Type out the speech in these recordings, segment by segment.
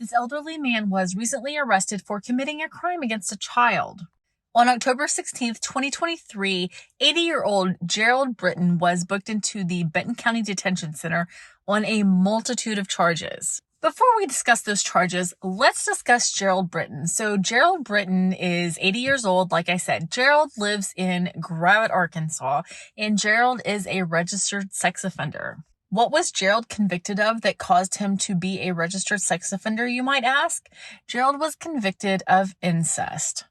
This elderly man was recently arrested for committing a crime against a child. On October 16th, 2023, 80-year-old Gerald Britton was booked into the Benton County Detention Center on a multitude of charges. Before we discuss those charges, let's discuss Gerald Britton. So Gerald Britton is 80 years old. Like I said, Gerald lives in Gravette, Arkansas, and Gerald is a registered sex offender. What was Gerald convicted of that caused him to be a registered sex offender, you might ask? Gerald was convicted of incest.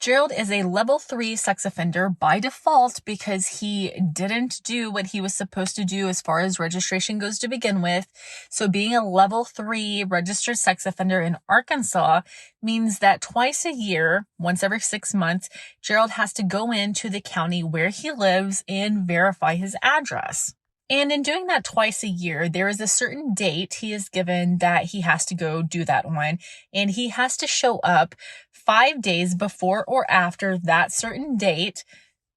Gerald is a level 3 sex offender by default because he didn't do what he was supposed to do as far as registration goes to begin with. So being a level 3 registered sex offender in Arkansas means that twice a year, once every 6 months, Gerald has to go into the county where he lives and verify his address. And in doing that twice a year, there is a certain date he is given that he has to go do that on, and he has to show up 5 days before or after that certain date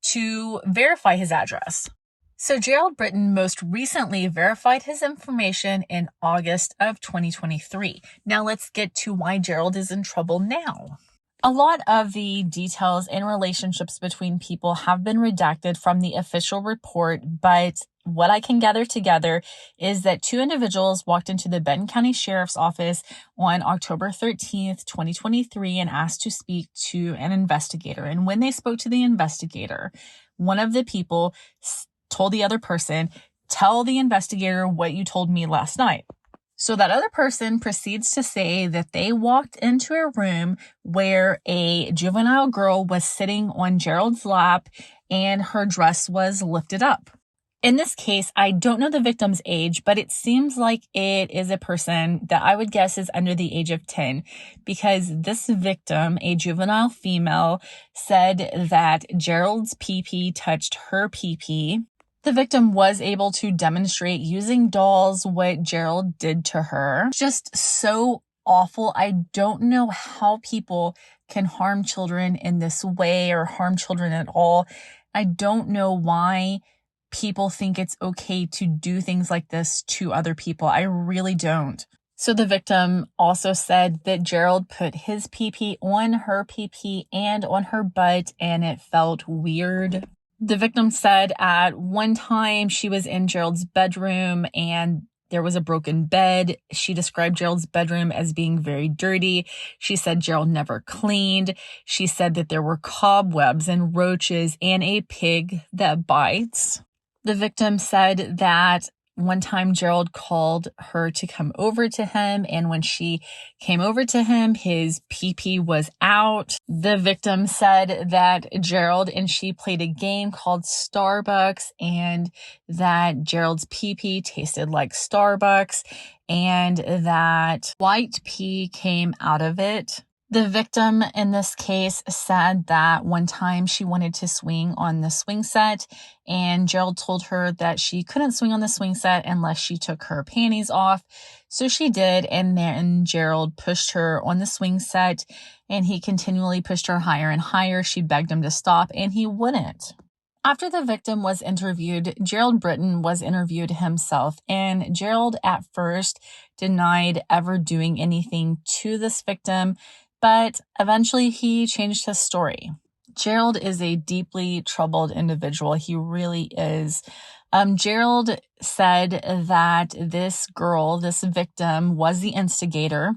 to verify his address. So Gerald Britton most recently verified his information in August of 2023. Now let's get to why Gerald is in trouble now. A lot of the details and relationships between people have been redacted from the official report, but what I can gather together is that 2 individuals walked into the Benton County Sheriff's Office on October 13th, 2023, and asked to speak to an investigator. And when they spoke to the investigator, one of the people told the other person, "Tell the investigator what you told me last night." So that other person proceeds to say that they walked into a room where a juvenile girl was sitting on Gerald's lap and her dress was lifted up. In this case, I don't know the victim's age, but it seems like it is a person that I would guess is under the age of 10, because this victim, a juvenile female, said that Gerald's pee-pee touched her pee-pee. The victim was able to demonstrate using dolls what Gerald did to her. Just so awful. I don't know how people can harm children in this way or harm children at all. I don't know why people think it's okay to do things like this to other people. I really don't. So the victim also said that Gerald put his pee-pee on her pee-pee and on her butt, and it felt weird. The victim said at one time she was in Gerald's bedroom and there was a broken bed. She described Gerald's bedroom as being very dirty. She said Gerald never cleaned. She said that there were cobwebs and roaches and a pig that bites. The victim said that one time Gerald called her to come over to him, and when she came over to him, his pee-pee was out. The victim said that Gerald and she played a game called Starbucks, and that Gerald's pee-pee tasted like Starbucks, and that white pee came out of it. The victim in this case said that one time she wanted to swing on the swing set, and Gerald told her that she couldn't swing on the swing set unless she took her panties off. So she did, and then Gerald pushed her on the swing set, and he continually pushed her higher and higher. She begged him to stop, and he wouldn't. After the victim was interviewed, Gerald Britton was interviewed himself, and Gerald at first denied ever doing anything to this victim, but eventually he changed his story. Gerald is a deeply troubled individual. He really is. Gerald said that this girl, this victim, was the instigator.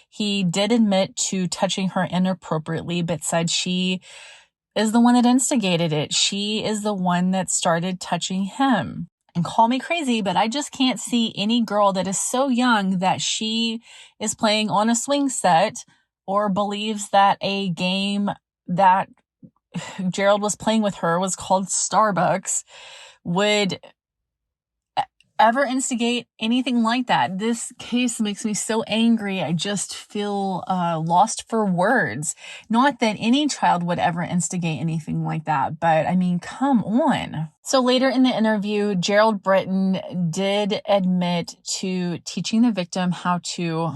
He did admit to touching her inappropriately, but said she is the one that instigated it. She is the one that started touching him. And call me crazy, but I just can't see any girl that is so young that she is playing on a swing set or believes that a game that Gerald was playing with her was called Starbucks would ever instigate anything like that. This case makes me so angry. I just feel lost for words. Not that any child would ever instigate anything like that, but I mean, come on. So later in the interview, Gerald Britton did admit to teaching the victim how to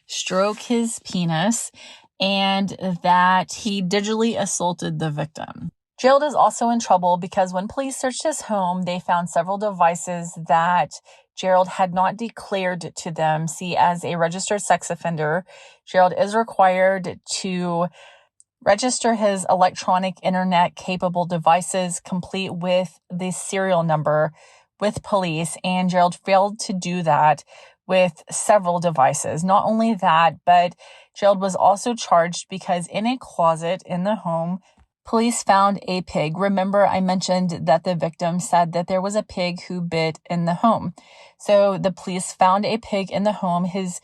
stroke his penis, and that he digitally assaulted the victim. Gerald is also in trouble because when police searched his home, they found several devices that Gerald had not declared to them. See, as a registered sex offender, Gerald is required to register his electronic internet-capable devices complete with the serial number with police, and Gerald failed to do that with several devices. Not only that, but Gerald was also charged because in a closet in the home, police found a pig. Remember, I mentioned that the victim said that there was a pig who bit in the home. So the police found a pig in the home. His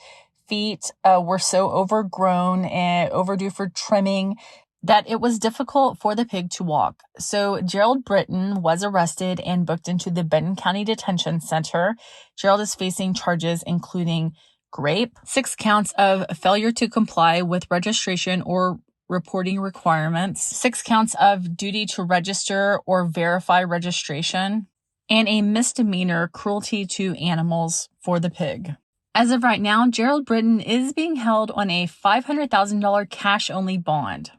feet were so overgrown and overdue for trimming that it was difficult for the pig to walk. So Gerald Britton was arrested and booked into the Benton County Detention Center. Gerald is facing charges including rape, 6 counts of failure to comply with registration or reporting requirements, 6 counts of duty to register or verify registration, and a misdemeanor cruelty to animals for the pig. As of right now, Gerald Britton is being held on a $500,000 cash-only bond.